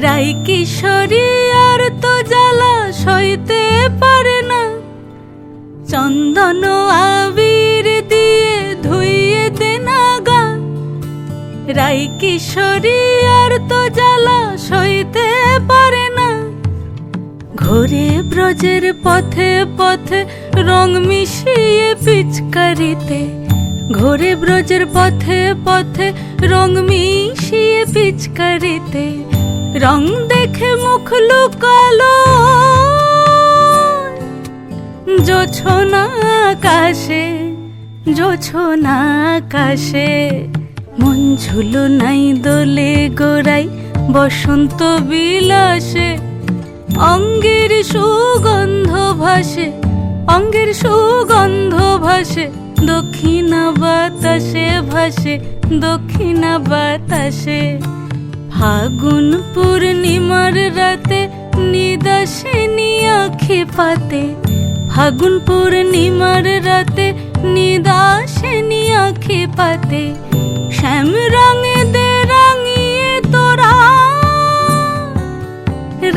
রাই কিশোরী আর তো জ্বালা সইতে পারে না, চন্দন আবির দিয়ে ধুইয়ে দে না গা। রাই কিশোরী আর তো জ্বালা সইতে পারে না, ঘোরে ব্রজের পথে পথে রং মিশিয়ে পিচকারিতে, ঘোরে ব্রজের পথে পথে রং মিশিয়ে পিচকারিতে, রং দেখে মুখ লুকালো জোছনা আকাশে, জোছনা আকাশে। মন ঝুলো নাই দোলে গোড়াই বসন্ত বিলাসে, অঙ্গের সুগন্ধ ভাসে, অঙ্গের সুগন্ধ ভাসে, দক্ষিণা বাতাসে ভাসে, দক্ষিণা বাতাসে। ফাগুন পূর্ণিমার রাতে নিদাসিনী আঁখি পাতে, ফাগুন পূর্ণিমার রাতে নিদাসিনী আঁখি পাতে, শ্যাম রঙে দে রাঙিয়ে তোরা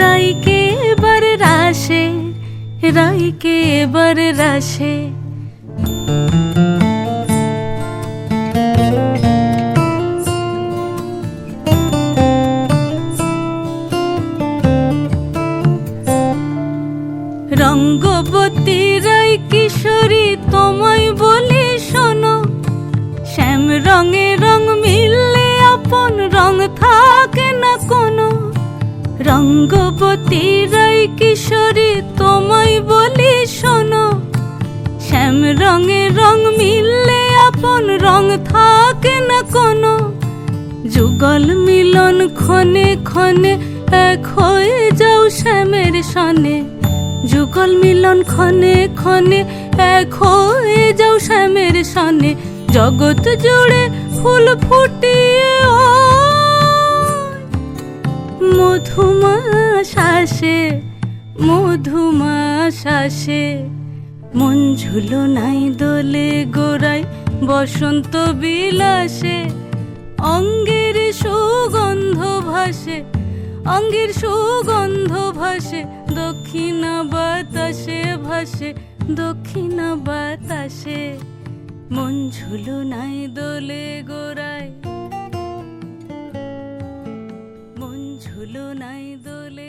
রাইকে এবার রাশে, রাইকে এবার রাশে। রঙ্গবতী রাই কিশোরী তোমায় বলি শোনো, শ্যাম রঙে রং মিললে আপন রং থাকে না কোনো। রঙ্গবতী রাই কিশোরী তোমায় বলি শোনো, শ্যাম রঙে রং মিললে আপন রং থাকে না কোনো। যুগল মিলন ক্ষণে ক্ষণে এক হয়ে যাও শ্যামের সনে, যুগল মিলন ক্ষণে ক্ষণে এক হয়ে যাও শ্যামের সনে। জগৎ জুড়ে ফুল ফুটিয়ে মধুমাশাসে, মধুমাশাসে। মন ঝুলো নাই দোলে গোড়াই বসন্ত বিলাসে, অঙ্গের সুগন্ধ ভাসে, অঙ্গের সুগন্ধ ভাসে, দক্ষিণা বাতাসে ভাসে, দক্ষিণা বাতাসে। মন ঝুলো নাই দোলে গোড়ায়, মন ঝুলো নাই দোলে।